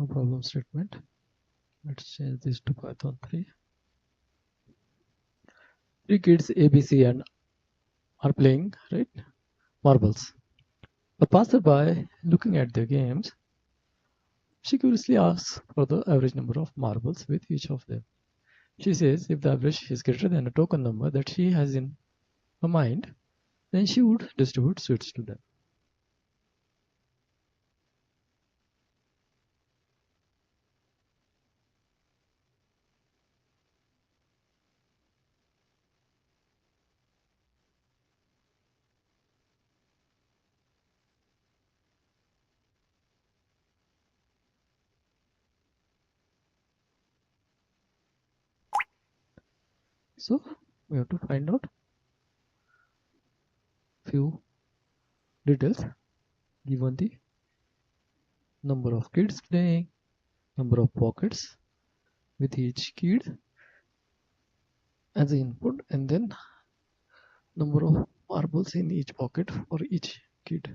no problem statement. Let's change this to Python 3. Three kids A, B, C and are playing, right? Marbles. A passerby looking at their games, she curiously asks for the average number of marbles with each of them. She says if the average is greater than a token number that she has in her mind, then she would distribute sweets to them. So we have to find out few details given the number of kids playing, number of pockets with each kid as the input, and then number of marbles in each pocket for each kid,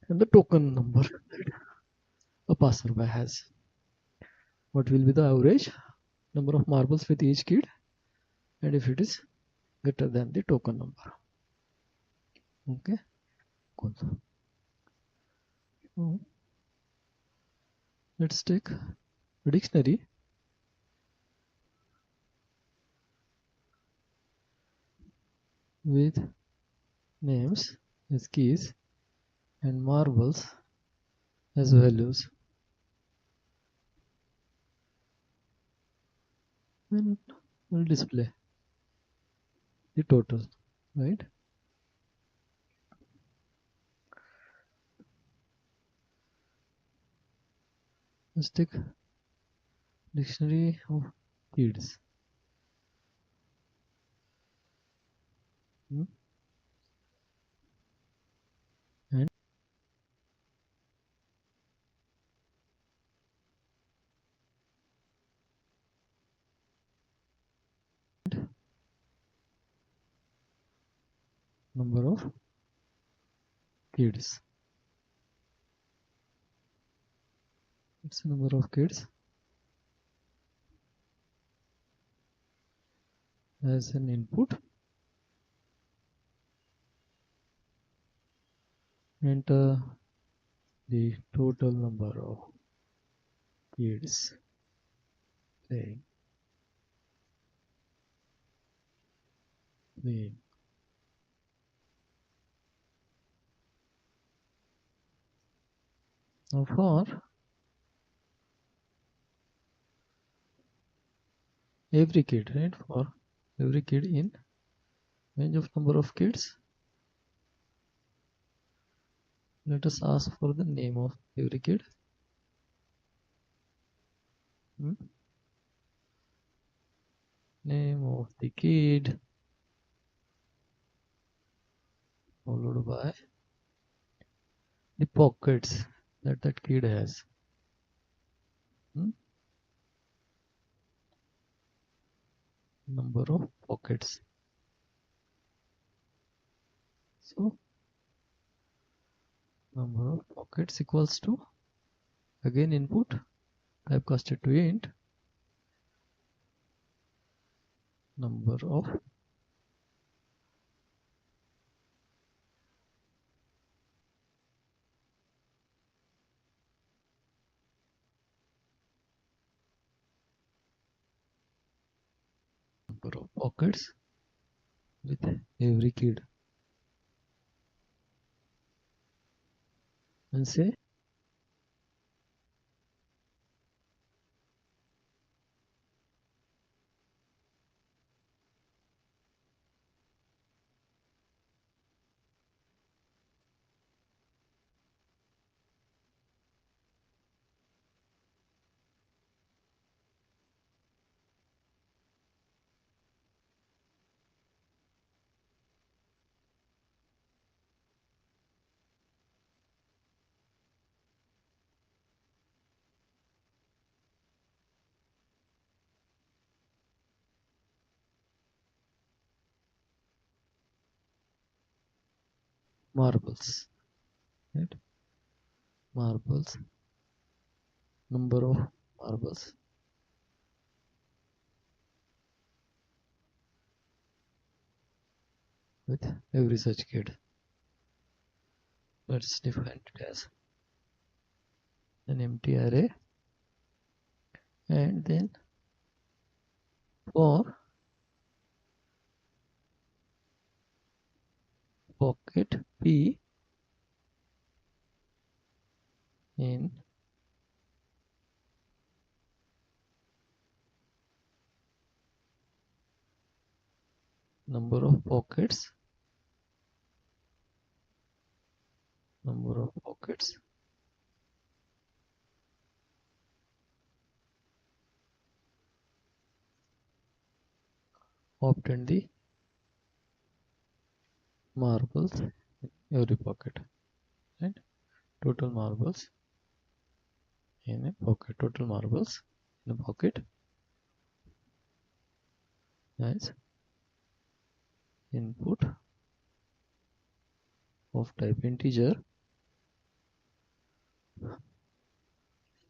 and the token number that a passerby has. What will be the average number of marbles with each kid, and if it is greater than the token number. Okay, cool. So let's take a dictionary with names as keys and marbles as values, and we'll display the total, right? Let's take dictionary of kids. And number of kids. It's the number of kids as an input. Enter the total number of kids playing. Now for every kid, right? For every kid in range of number of kids, let us ask for the name of every kid. Name of the kid followed by the pockets that that kid has. Number of pockets. So number of pockets equals to, again input typecasted to int, number of pockets with every kid, and say marbles, right? Marbles number of marbles with every such kid. Let's define it as an empty array, and then for pocket P in number of pockets obtain the marbles in every pocket, right? Total marbles in a pocket, total marbles in a pocket as input of type integer,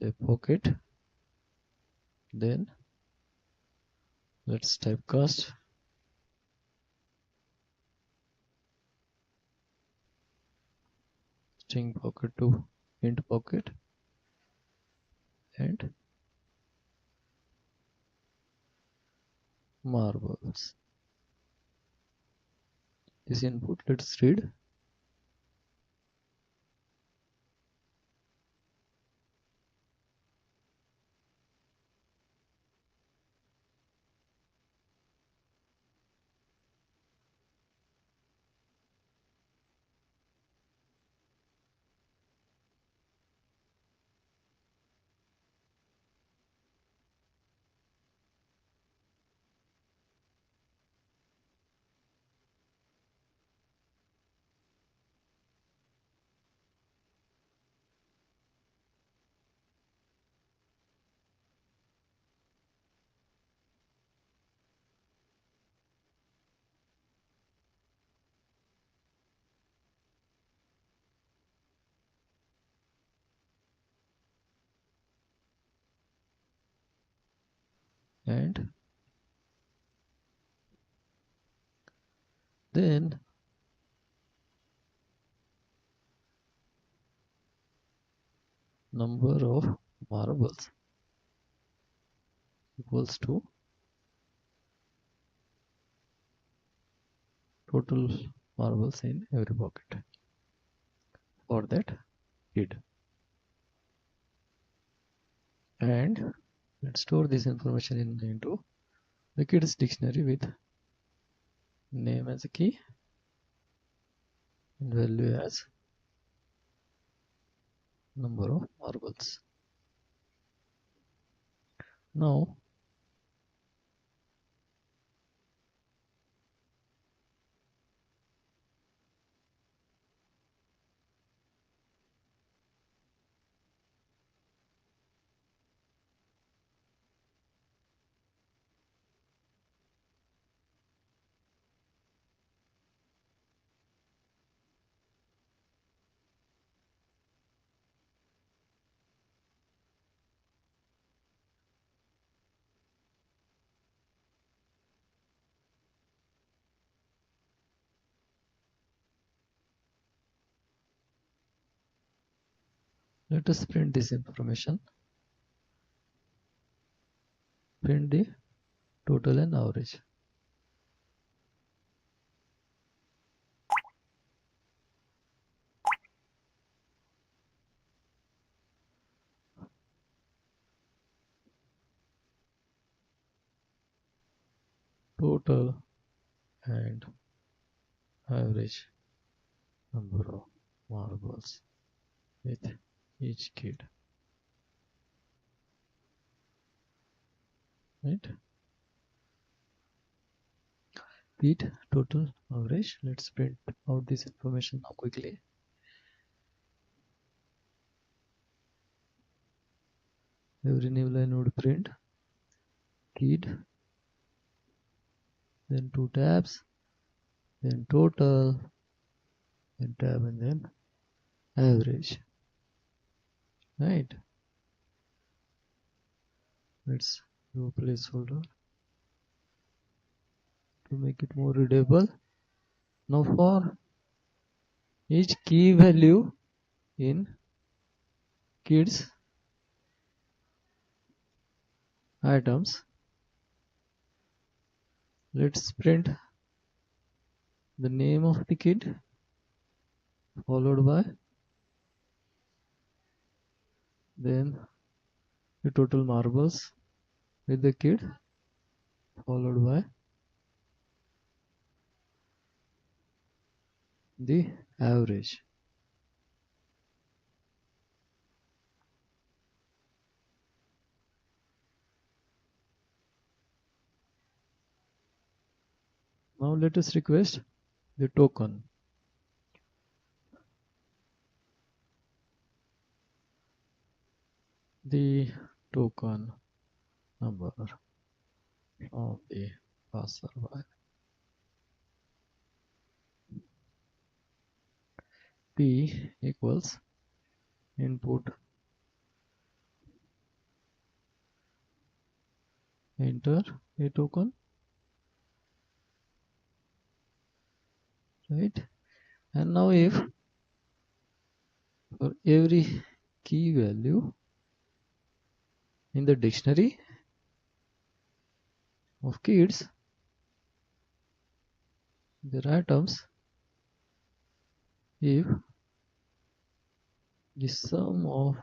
a pocket, then let's typecast string pocket to int pocket, and marbles. This input, let's read. And then number of marbles equals to total marbles in every pocket for that kid. And let's store this information into the kids dictionary with name as a key and value as number of marbles. Now let us print this information. Print the total and average. Total and average number of marbles with each kid, right? Read total average. Let's print out this information now quickly. Every new line would print kid, then two tabs, then total, then tab, and then average, right? Let's do a placeholder to make it more readable. Now for each key value in kids items, let's print the name of the kid followed by then the total marbles with the kid followed by the average. Now let us request the token. The token number of the passerby. P equals input enter a token, right? And now if for every key value in the dictionary of kids, there are terms if the sum of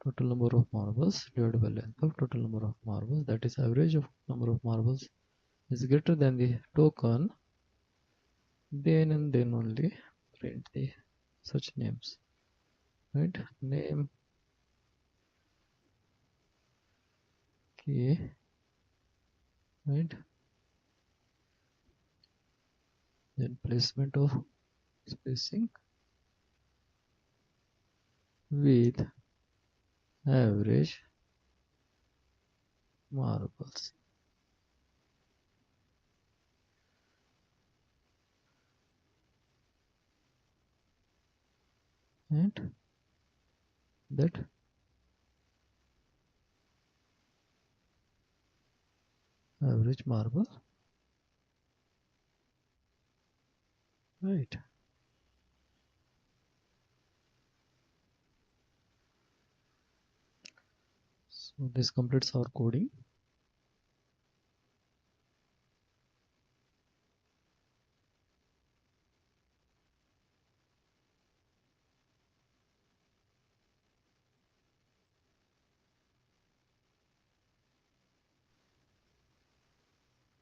total number of marbles divided by length of total number of marbles, that is average of number of marbles, is greater than the token, then and then only print the such names, right? Name key, right? Then placement of spacing with average marbles, and that average marble, right? So this completes our coding.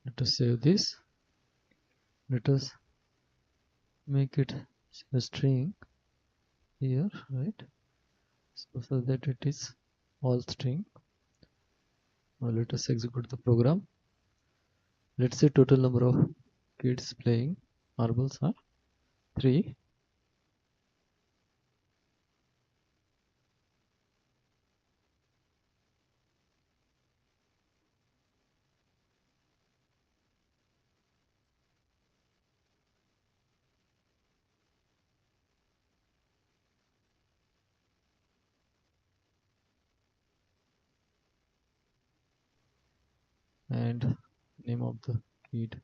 Let us save this. Let us make it a string here, right? So that it is all string. Now let us execute the program. Let's say total number of kids playing marbles are 3. And name of the kid,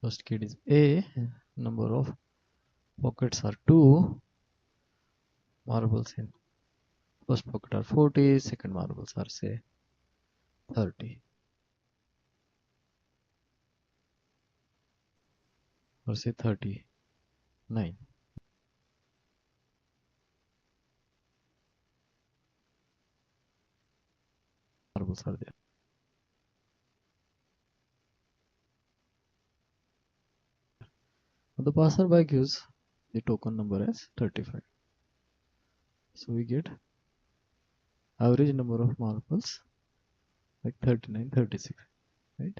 first kid is A. Number of pockets are 2. Marbles in first pocket are 40. Second marbles are say 30 or say 39 marbles are there. The passerby gives the token number as 35. So we get average number of marbles like 39, 36, right?